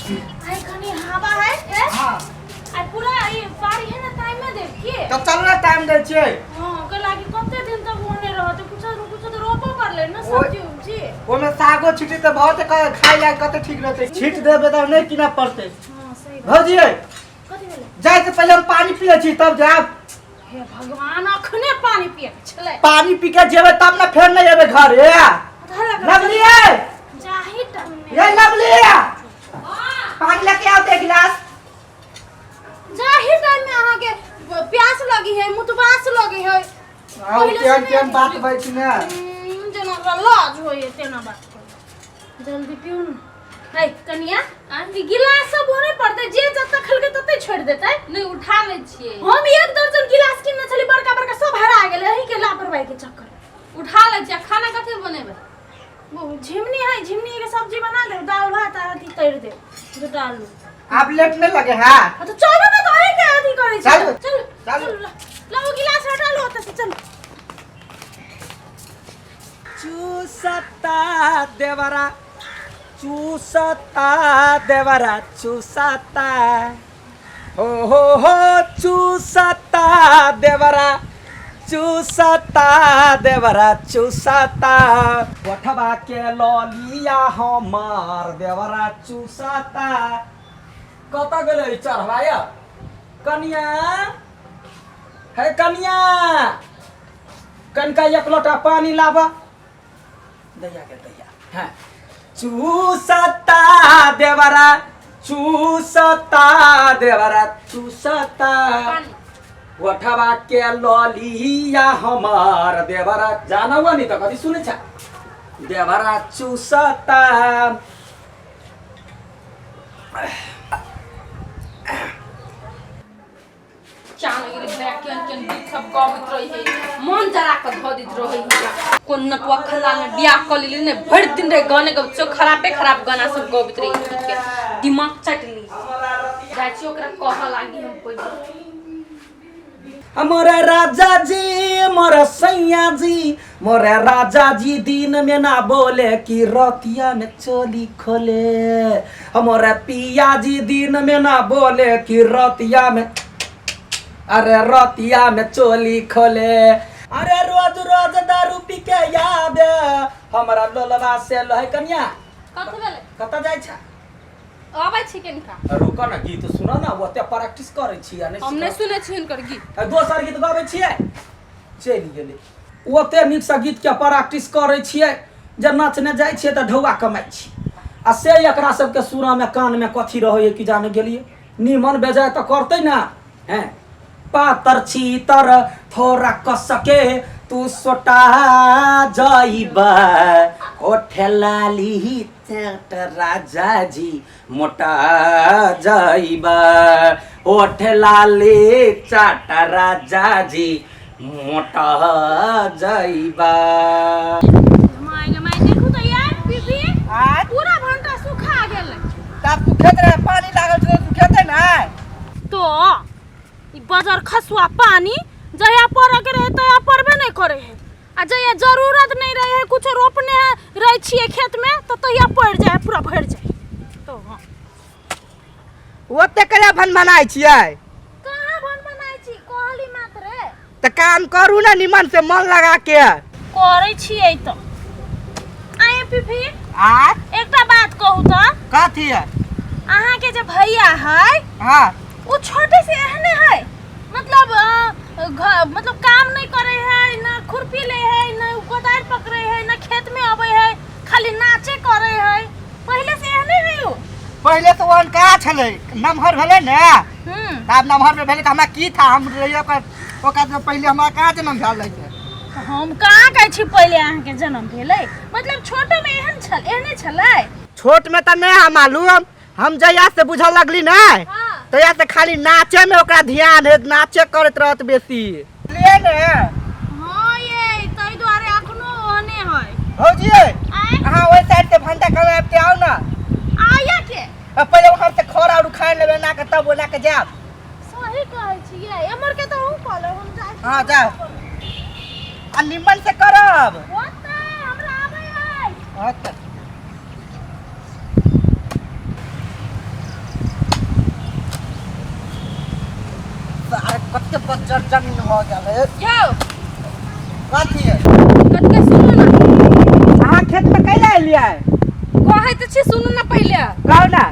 आई कनी हवा है हां आई पूरा ये पारी है ना टाइम में देखिए तो चल ना टाइम दे छिए हां के लागी कते दिन तक होने रहत कुछ तो रोपो कर ले ना सब्जी उब्जी ओमे सागो छिटी त बहुत खाइ लाग कते ठीक रहते छिट देबे त नहीं किना पड़ते हां सही भौजी कथि भेले जाय से पहले हम पानी पिए छी तब जाब हे भगवान अखने पानी पिए छले पानी पी के जेबे तब ना फेर नहीं एबे घर ए लवली जाही टाइम में ये लवली पानी लेके आओ एक गिलास जाही टाइम में आहा के प्यास लगी है मुतबास लगी है आओ केन बात भइ छी ने जना लाज होय तेना बात कर जल्दी पियो न है कनिया आंधी गिलास सब होने पड़ते जे जब तक खल के तते छोड़ देतै नहीं उठा ले छिए हम एक दर्जन गिलास किन छली बड़का बड़का सब हरा गेल एही के लापरवाही के चक्कर उठा ले छिए खाना कथे बनेबे वो झिमनी है झिमनी के सब्जी बना दे दाल भात आदि तैर दे जो डालू आप लेट नहीं लगे हां तो चलो ना तो है के आदि करे चलो चलो लाओ गिलास हटा लो त चल चूसता देवरा चूसता देवरा चूसता हो चूसता देवरा चूसता देवरा चूसता पठवा के ललिया हमार देवरा चूसता कत गेले चढ़वाया कन्या है कन्या कनका एक लोटा पानी लावा दैया के दैया हां चूसता देवरा चूसता देवरा चूसता वठवा के ललिया हमार देवरा जानवा नहीं त कभी सुने छ देवरा चूसता चानो गिरे बैक केन सब गबित रही है मन जरा के धदित रही है कोन नटवा खला ने बियाह क लेली ने भर दिन रे गाने के चो खराब गाना सब गबित रही के दिमाग चटली जाची ओकरा कह लागी हम कोई हमारे राजा जी मोरे सैया जी मोरे राजा जी दिन में ना बोले कि रतिया में चोली खोले हमारे पिया जी दिन में ना बोले कि रतिया में अरे रतिया में चोली खोले अरे रोज रोज दारू पी के याद हमारा लोलवा से लहे कन्या कत बेले कत जाय छ आबै छी केनका रुक ना गीत सुनो ना ओते प्रैक्टिस करै छी आ हमने सुने छी इनकर गीत दोसर गीत गाबै छियै चलि गेलै ओते नीक से गीत के प्रैक्टिस करै छियै जे नाचने जाइ छियै त ढौआ कमाइ छी आ से एकरा सबके सुरा में कान में कथी रहै कि जाने गेलिए निमन बेजाय त करतै ना हैं पातर छीतर थोड़ा कसके तू सोटा जाइबा होठलाली चट राजा जी मोटा जाइबा होठलाली चट राजा जी मोटा जाइबा माय देखू त यार बीबी पूरा भंटा सुखा गेल तब तू खेत रे पानी लागल छ तू खेते ना तो ई बाजार खसुआ पानी जया पर के रहे तया परबे नहीं करे है आ जया जरूरत नहीं रहे है कुछ रोपने रह छिए खेत में तो तया पड़ जाए पूरा भर जाए तो हां ओते करे भन बनाई छियै कहां भन बनाई छी कहली मात्र त काम करू ना निमन से मन लगा के करे छिए तो आए पीपी आ एकटा बात कहू त कथी है अहाँ के जे भैया है हां वो छोटे से एहने है मतलब काम नहीं करे है ना खुरपी ले है ना कोदार पकड़े है ना खेत में आवे है खाली नाचे करे है पहले से एहने है वो पहले तो वन का छले नमहर भेले ने तब नमहर में भेले हमरा की था हम रहियो ओका से पहले हमरा का जन्म भेल रहे हम कहाँ कहै छी पहले अहाँ के जन्म भेलै मतलब छोटो में एहने छलै छोट में त नहीं मालूम हम जया से बुझल लगली ना तो या से खाली नाचे में ओकरा ध्यान है नाचे करत रहत बेसी ले ने हां ये तई द्वारे अखनो ओने है भौजी हां ओइ साइड से भंटा कमाए के आओ ना आया के पहले वहां से खरा और खाए लेबे ना के तब बोला के जाब सही कहै छी ये हमर के तो हूं कहलो हम जाय हां जाओ आ निमन से करब ओते हमरा आबै है अच्छा बंजर जमीन हो गया यो कथी है कतके सुनू ना अहाँ खेत में कैला एलियै कहै त छी सुनू ना पहिले कहू ना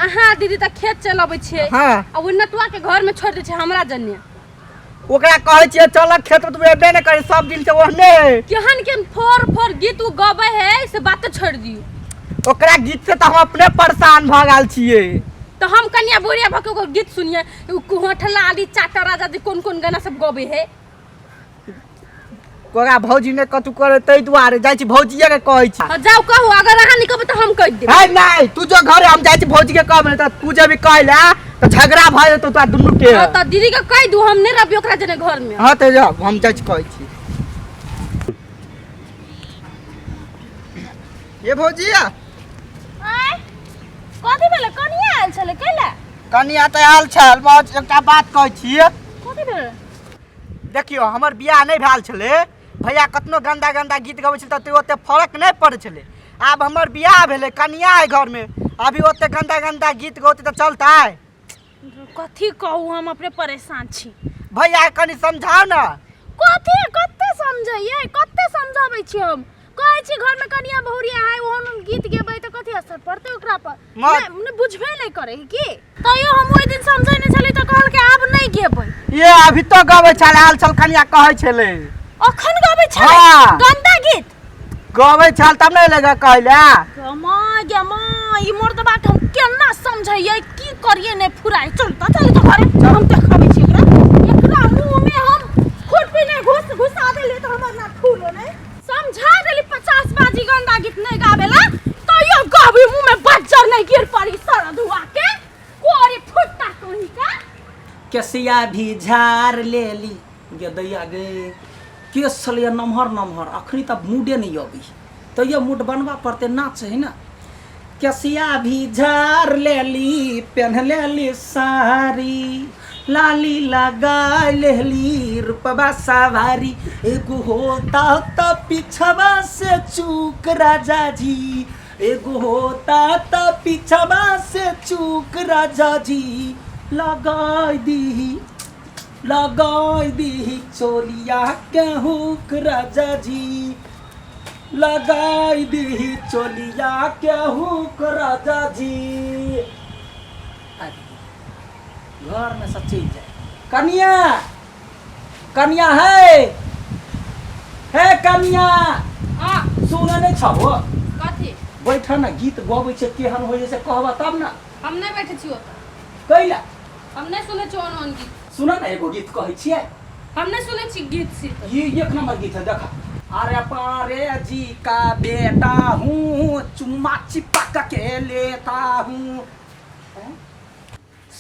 अहाँ दीदी त खेत चलबै छियै हाँ आ ओ नटुआ के घर में छोड़ दै छै हमरा जन्ने ओकरा कहै छियै चल खेत में तू एबे नहीं करे सब दिन से ओहने है केहन केहन फोर गीत उ गबै है से बात छोड़ दियौ ओकरा गीत से तो हम अपने परेशान भ गेल छियै तो हम कन्या बुढ़िया भके को गीत सुनिए होठला आदि चाटा राजा जी कौन कौन गाना सब गबे है ओकरा भौजी ने कतु करे तै दुआरे जाइ छी भौजिया के कहै छी जाओ कहू अगर अहाँ नहीं कहबै तो हम कह देब है नहीं तू जो घरे हम जाइ छी भौजी के कहबै त तू जे भी कहला तो झगड़ा भ जेतो तोरा दुनु के हां त दीदी के कह दू हम नहीं रहबी ओकरा जने घर में हां त जा हम जाइ छी कहै छी ये भौजिया आय कथि भेले कनिया आयल छले कैला कनिया त आयल छल बहुत एकटा बात कहै छी कथि भेले देखियो हमर बियाह नहीं भेल छले भैया कतनो गंदा गंदा गीत गबै छल त ओते फर्क नहीं पड़े छले आब हमर बियाह भेले कनिया है घर में अभी ओते गंदा गंदा गीत गौते त चलता है कथि कहू हम अपने परेशान छी भैया कनी समझाओ ना कथि कत्ते समझाइए कत्ते समझाबै छी हम कहै छी घर में कनिया बहुरिया है ओहन गीत गेबै त कथि असर पड़तै ओकरा पर ने बुझबे नहीं करे की तइयो हम ओइ दिन समझै नै छली त कहल के आब नहीं गेबै ये अभी तो गबै छल आयल छल कनिया कहै छले अखन गबै छले हाँ। गंदा गीत गबै छल तब नहीं लगा कहला गमा ई मोर त बात हम केना समझाइए की करिए ने फुराए चल त घरे हम देखाबै छी एकरा मुंह में हम खुरपी ने घुसा देले त हमर ना फूलो नहीं समझा देली 50 बाजी गंदा गीत नहीं गावेला तो यो गाबी मुंह में बज्जर नहीं गिर पड़ी सरद हुआ के कोरी फुटता तोही का केसिया भी झार लेली गे दैया गे केस छलिए नमहर अखनी त मूडे नहीं अबी तो ये मूड बनवा पड़ते नाच है ना केसिया भी झार लेली पहन लेली साड़ी लाली लगा लेली रूपबा सवारी एगो होता त पिछवा से चूक राजा जी एगो होता त पिछवा से चूक राजा जी लगाई दी चोलिया के हुक राजा जी लगाई दी चोलिया के हुक राजा जी घर में सब चीज है कनिया है कनिया हां सुन नहीं छहो कथि बैठ ना गीत गबै छै केहन होय से कहबा तब ना हम नहीं बैठे छियो कैला हम नहीं सुने छियो ओन गीत सुन ना एगो गीत कहै छियै हम नहीं सुने छी गीत सी ये एक नंबर गीत है देखा अरे पारे जी का बेटा हूँ चुम्मा चिपक के लेता हूँ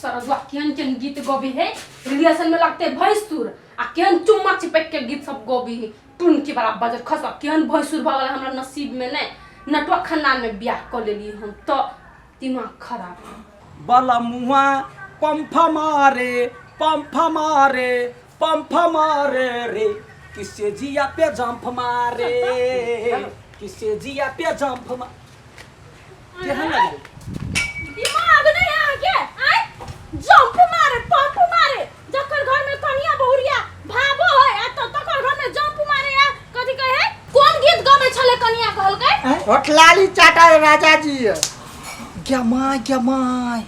सरजुआ केहन गीत गबी है रिलेशन में लगते भैंसुर आ केहन चुम्मा चिपक के गीत सब गबी है टुन के बड़ा बजर खसा केहन भैंसुर भगल हमरा नसीब में नहीं नटवा खानदान में ब्याह कर लेली हम तो दिमाग खराब बला मुआ पंफ मारे रे किसे जिया पे जंप मारे किसे जिया पे जंप मारे केहन लगे दिमाग नहीं है आगे आय जंप मारे पंप मारे जकर घर में कनिया बहुरिया भाबो है त तकर घर में जंप मारे या कथि कहे कोन गीत गावे छले कनिया कहल के होठलाली चाटा राजा जी क्या माय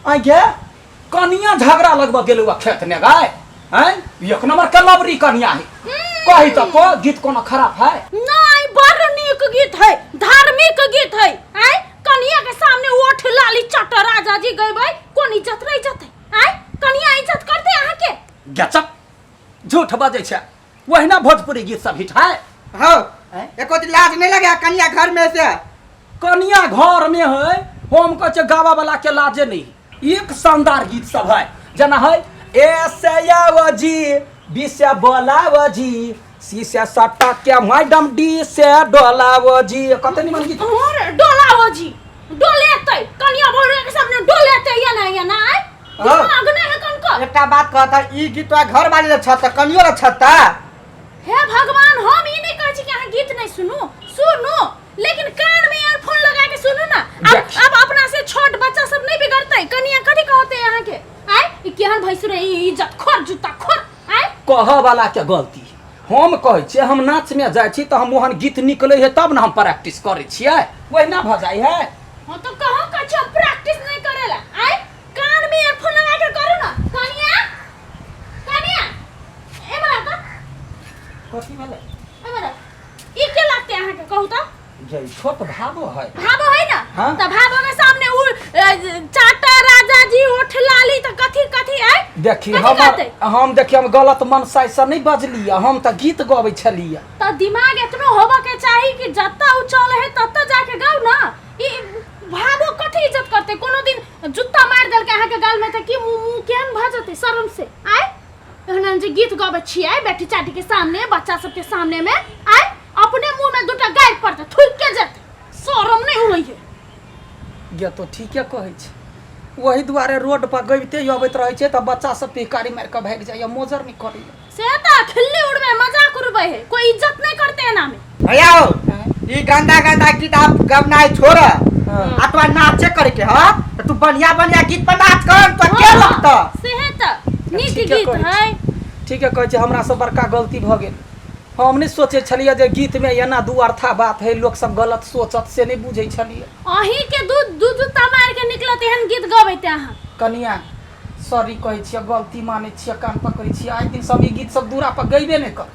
आ गे कनिया झगड़ा लगवा गेलुआ खेत ने गाय हैं एक नंबर के लवरी कनिया है कही तो को गीत कोनो खराब है नहीं बड़ नीक गीत है धार्मिक गीत है आय कनिया के सामने ओठ लाली चट राजा जी गइबै कोन इज्जत रह जते आय कनिया इज्जत करते अहाँ के गचप झूठ बाजे छे वही ना भोजपुरी गीत सब हिट है हां एको दिन लाज नहीं लगे कन्या घर में से कनिया घर में है हम कह गावा वाला के लाजे नहीं एक शानदार गीत सब है जना है ऐसे यावजी बी से बोलावजी सी से सट्टा के मैडम डी से डोलावजी कते निमन गीत और डोलावजी डोलेतै कनिया भोरे के सामने डोलेतै या ना आय दिमाग नहीं है कनको एकटा बात कहता ई गीतवा घर वाली छत कनियो रे छत हे भगवान हम ई नहीं कहै छी कि अहाँ गीत नहीं सुनू लेकिन कान में ईयरफोन लगा के सुनू ना अब अपना से छोट बच्चा सब नहीं बिगड़तै कनिया कथि कहते अहाँ के आय ई केहन भैंसुर ई इज्जत खोर जूता खोर कह वाला के गलती हम कहै छियै हम नाच में जाइ छी तऽ हम ओहन गीत निकलै है तब ने हम प्रैक्टिस करै छियै ओहिना भऽ जाइ है। हां तो कहो कछो प्रैक्टिस नहीं करेला आय कान में ईयरफोन लगा के करू ना कनिया कनिया ए बड़ा का कथी भेलै ए बड़ा ई के लागते अहाँ के कहू तो जय छोट भाबो है भाबो है ना हाँ? तो भाबो के सामने उ चाटा राजा जी उठ लाली तो कथी कथी आय देखी कथी हम कहतै? हम देखी हम गलत मनसाइ से नहीं बजलियै हम तऽ गीत गबै छलियै। तो दिमाग इतना होबा के चाहिए कि जत्ता उ चल है तत्ता जाके गाओ ना ई भाबो कथी इज्जत करते कोनो दिन जुत्ता मार देल के अहाँ के गाल में त की मुंह केहन भ जते शर्म से आय एहन जे गीत गबै छियै बेटी चाटी के सामने बच्चा सब के सामने में आय अपने मुंह में दुटा गाय पड़ते थूक के जते शर्म नहीं होई है। गे तो ठीके कहै छै वही दुआरे रोड पर गबिते अबैत रहै छै तऽ बच्चा सब पिकारी मार के भाग जाइए मोजर नहीं करै से त खिल्ली उड़वे मजाक उड़वे है कोई इज्जत नहीं करते है ना में भैया हो ई गंदा गंदा गीत आप गबनाए छोड़ आ तो नाचे करे के हां तो तू बढ़िया बढ़िया गीत पर नाच कर तो के लगता से है त नीक ठीके गीत कहै है ठीके कहै छै हमरा से बड़का गलती भऽ गेल हम नहीं सोचे छलियै जे गीत में एना दू अर्था बात है लोग सब गलत सोचत से नहीं बुझै छलियै। अही के दूध जूता मार के निकलत एहन गीत गबैते अहाँ कनिया सॉरी कहै छियै गलती मानै छियै कान पकड़ै छियै आइ दिन सब ई गीत सब दूरा पर गइबे नहीं कर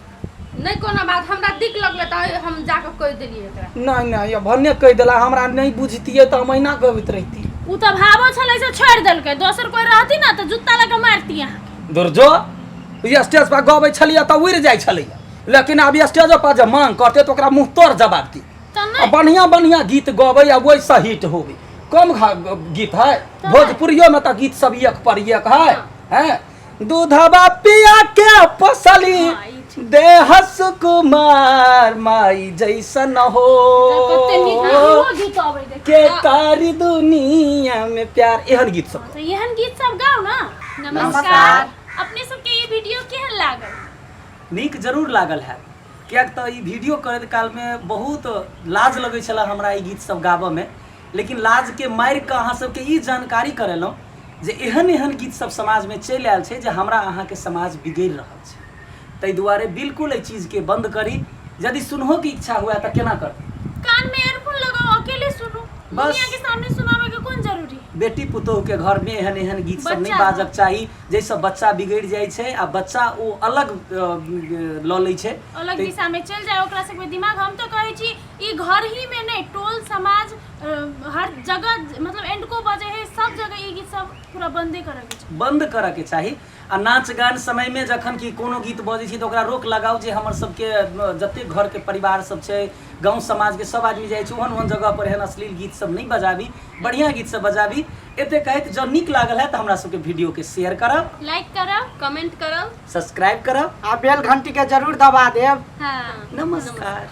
नहीं कोनो बात हमरा दिक लगले त हम जाके कह देलिए एकरा। नहीं नहीं ये भन्ने कह देला हमरा नहीं बुझतियै तऽ हम अहिना गबैत रहिती। उ त भाबो छलै से छोड़ देलकै दोसर कोई रहती ना त जुत्ता लगा मारती अहाँ दुर्जो ई स्टेज पर गबै छलियै तऽ उड़ि जाइ छलियै लेकिन अब स्टेज पर जब मांग करते तो ओकरा मुंह तोड़ जवाब दी त नहीं बढ़िया बढ़िया गीत गबै आ वैसा हिट होबै कम गीत है भोजपुरियो में तो गीत सब एक पर एक है हैं दूधवा पिया के पसली देह सुकुमार माई जैसन हो कते नीक हो गीत आबै देख के तारी दुनिया में प्यार एहन गीत सब तो एहन गीत सब गाओ ना। नमस्कार अपने सबके ये वीडियो केहन लागल नीक जरूर लागल है कियाक तऽ ई वीडियो करैत काल में बहुत लाज लगै छला हमरा ई गीत सब गाबऽ में लेकिन लाज के मारि के अहाँ सबके ई जानकारी करेलहुँ जे एहन एहन गीत सब समाज में चलि आयल छै जे हमरा अहाँ के समाज बिगड़ि रहल छै ताहि दुआरे बिल्कुल एहि चीज के बंद करी यदि सुनहो के इच्छा हुआ तऽ केना करती कान में ईयरफोन लगाओ अकेले सुनो बस। दुनिया के सामने सुनावे के कोन जरूरी बेटी पुतोह के घर में एहन एहन गीत सब नहीं बच्चा बाजक चाही जैसे बच्चा बिगड़ जाय छै आ बच्चा ओ अलग लऽ लै छै अलग दिशा में चल जाए ओकरा सबके दिमाग हम तो कहै छी ई घर ही में नहीं टोल समाज हर जगह मतलब एंड को बजे है सब जगह ई गीत सब पूरा बंदे करे के छै बंद करऽ के चाही आ नाच गान समय में जखन कि कोनो गीत बजै छै तऽ ओकरा रोक लगाउ जे हमर सबके जते घर के परिवार सब छै गांव समाज के सब आदमी जाइ छै ओहन ओहन जगह पर एहन अश्लील गीत सब नहीं बजाबी बढ़िया गीत सब बजाबी एते कहैत जब नीक लागल है तऽ हमरा सबके वीडियो के शेयर करब लाइक करब कमेंट करब सब्सक्राइब करब आ बेल घंटी के जरूर दबा देब। हां नमस्कार।